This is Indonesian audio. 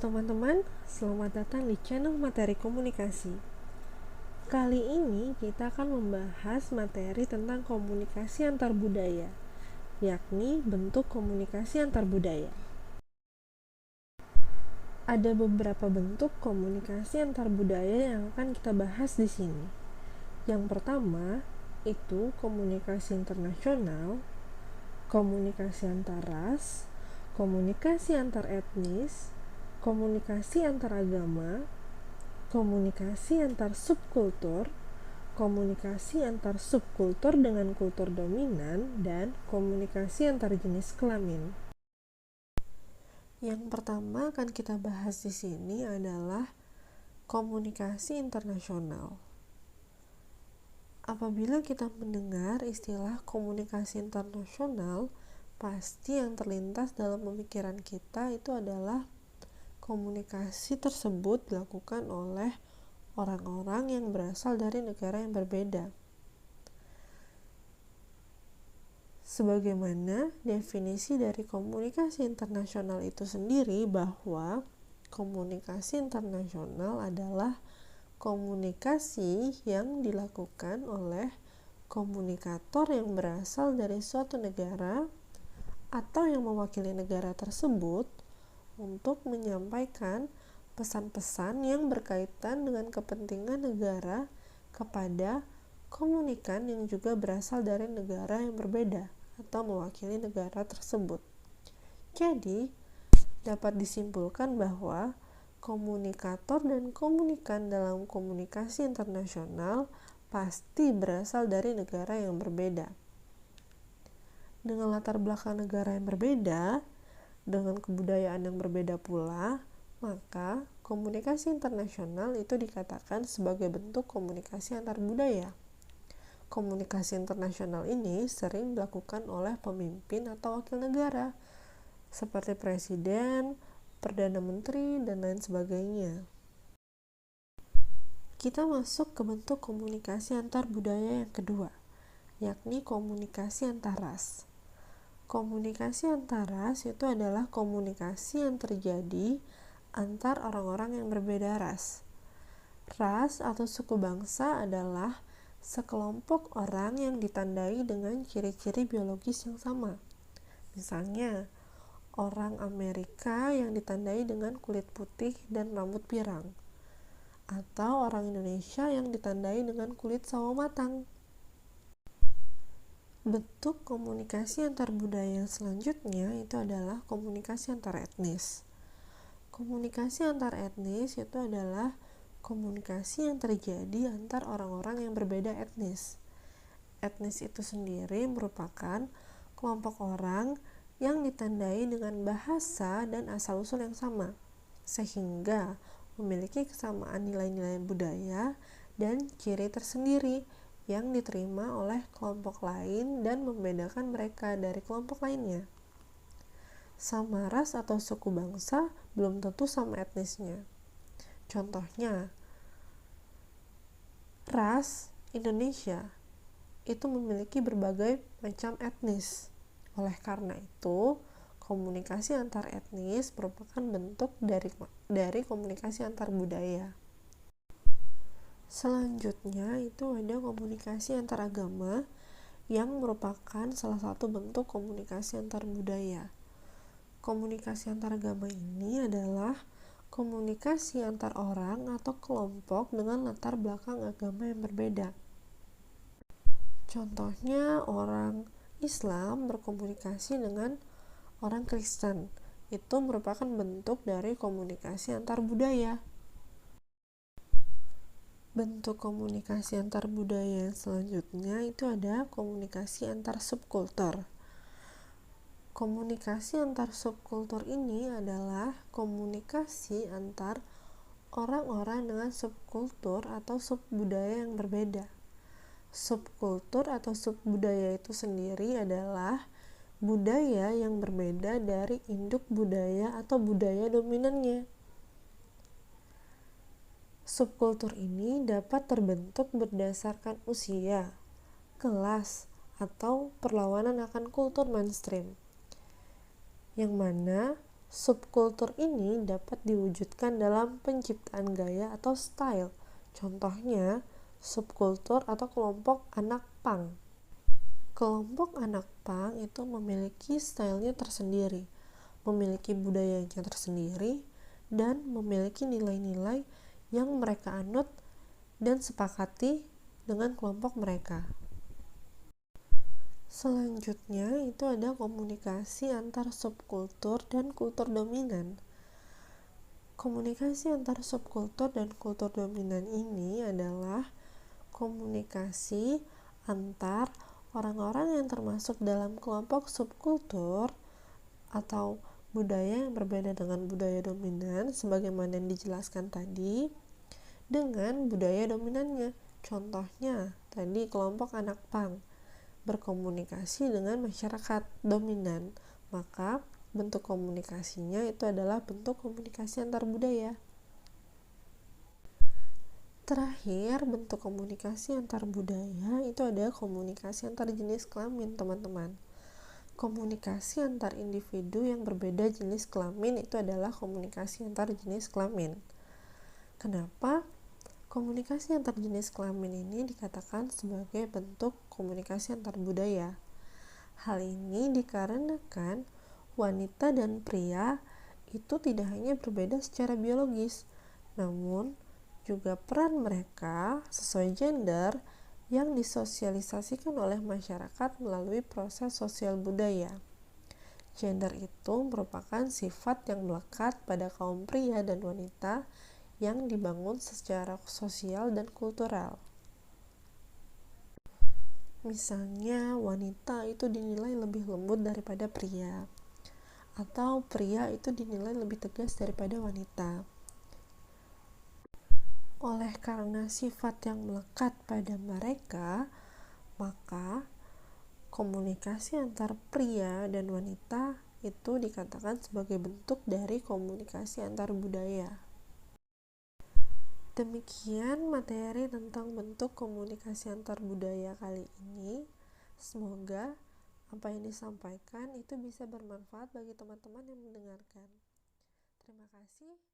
teman-teman, selamat datang di channel Materi Komunikasi. Kali ini kita akan membahas materi tentang komunikasi antar budaya, yakni bentuk komunikasi antar budaya. Ada beberapa bentuk komunikasi antar budaya yang akan kita bahas di sini. Yang pertama, itu komunikasi internasional, komunikasi antar ras, komunikasi antar etnis, komunikasi antar agama, komunikasi antar subkultur, komunikasi antar subkultur dengan kultur dominan, dan komunikasi antar jenis kelamin. Yang pertama akan kita bahas di sini adalah komunikasi internasional. Apabila kita mendengar istilah komunikasi internasional, pasti yang terlintas dalam pemikiran kita itu adalah komunikasi tersebut dilakukan oleh orang-orang yang berasal dari negara yang berbeda. Sebagaimana definisi dari komunikasi internasional itu sendiri, bahwa komunikasi internasional adalah komunikasi yang dilakukan oleh komunikator yang berasal dari suatu negara atau yang mewakili negara tersebut untuk menyampaikan pesan-pesan yang berkaitan dengan kepentingan negara kepada komunikan yang juga berasal dari negara yang berbeda atau mewakili negara tersebut. Jadi, dapat disimpulkan bahwa komunikator dan komunikan dalam komunikasi internasional pasti berasal dari negara yang berbeda. Dengan latar belakang negara yang berbeda, dengan kebudayaan yang berbeda pula, maka komunikasi internasional itu dikatakan sebagai bentuk komunikasi antar budaya. Komunikasi internasional ini sering dilakukan oleh pemimpin atau wakil negara, seperti presiden, perdana menteri, dan lain sebagainya. Kita masuk ke bentuk komunikasi antar budaya yang kedua, yakni komunikasi antar ras. Komunikasi antar ras itu adalah komunikasi yang terjadi antar orang-orang yang berbeda ras. Ras atau suku bangsa adalah sekelompok orang yang ditandai dengan ciri-ciri biologis yang sama. Misalnya, orang Amerika yang ditandai dengan kulit putih dan rambut pirang, atau orang Indonesia yang ditandai dengan kulit sawo matang. Bentuk komunikasi antar budaya selanjutnya itu adalah komunikasi antar etnis. Komunikasi antar etnis itu adalah komunikasi yang terjadi antar orang-orang yang berbeda etnis. Etnis itu sendiri merupakan kelompok orang yang ditandai dengan bahasa dan asal-usul yang sama, sehingga memiliki kesamaan nilai-nilai budaya dan ciri tersendiri yang diterima oleh kelompok lain dan membedakan mereka dari kelompok lainnya. Sama ras atau suku bangsa belum tentu sama etnisnya. Contohnya, ras Indonesia itu memiliki berbagai macam etnis. Oleh karena itu, komunikasi antar etnis merupakan bentuk dari komunikasi antar budaya. Selanjutnya itu ada komunikasi antar agama yang merupakan salah satu bentuk komunikasi antar budaya. Komunikasi antar agama ini adalah komunikasi antar orang atau kelompok dengan latar belakang agama yang berbeda. Contohnya, orang Islam berkomunikasi dengan orang Kristen. Itu merupakan bentuk dari komunikasi antar budaya. Bentuk komunikasi antar budaya yang selanjutnya itu ada komunikasi antar subkultur. Komunikasi antar subkultur ini adalah komunikasi antar orang-orang dengan subkultur atau subbudaya yang berbeda. Subkultur atau subbudaya itu sendiri adalah budaya yang berbeda dari induk budaya atau budaya dominannya. Subkultur ini dapat terbentuk berdasarkan usia, kelas, atau perlawanan akan kultur mainstream, yang mana Subkultur ini dapat diwujudkan dalam penciptaan gaya atau style. Contohnya, subkultur atau kelompok anak punk. Kelompok anak punk itu memiliki stylenya tersendiri, memiliki budayanya tersendiri, dan memiliki nilai-nilai yang mereka anut dan sepakati dengan kelompok mereka. Selanjutnya itu ada komunikasi antar subkultur dan kultur dominan. Komunikasi antar subkultur dan kultur dominan ini adalah komunikasi antar orang-orang yang termasuk dalam kelompok subkultur atau budaya yang berbeda dengan budaya dominan sebagaimana yang dijelaskan tadi dengan budaya dominannya. Contohnya tadi kelompok anak punk berkomunikasi dengan masyarakat dominan, maka bentuk komunikasinya itu adalah bentuk komunikasi antar budaya. Terakhir, bentuk komunikasi antar budaya itu ada komunikasi antar jenis kelamin, teman-teman. Komunikasi antar individu yang berbeda jenis kelamin itu adalah komunikasi antar jenis kelamin. Kenapa komunikasi antar jenis kelamin ini dikatakan sebagai bentuk komunikasi antar budaya? Hal ini dikarenakan wanita dan pria itu tidak hanya berbeda secara biologis, namun juga peran mereka sesuai gender yang disosialisasikan oleh masyarakat melalui proses sosial budaya. Gender itu merupakan sifat yang melekat pada kaum pria dan wanita yang dibangun secara sosial dan kultural. Misalnya, wanita itu dinilai lebih lembut daripada pria, atau pria itu dinilai lebih tegas daripada wanita. Oleh karena sifat yang melekat pada mereka, maka komunikasi antar pria dan wanita itu dikatakan sebagai bentuk dari komunikasi antar budaya. Demikian materi tentang bentuk komunikasi antar budaya kali ini. Semoga apa yang disampaikan itu bisa bermanfaat bagi teman-teman yang mendengarkan. Terima kasih.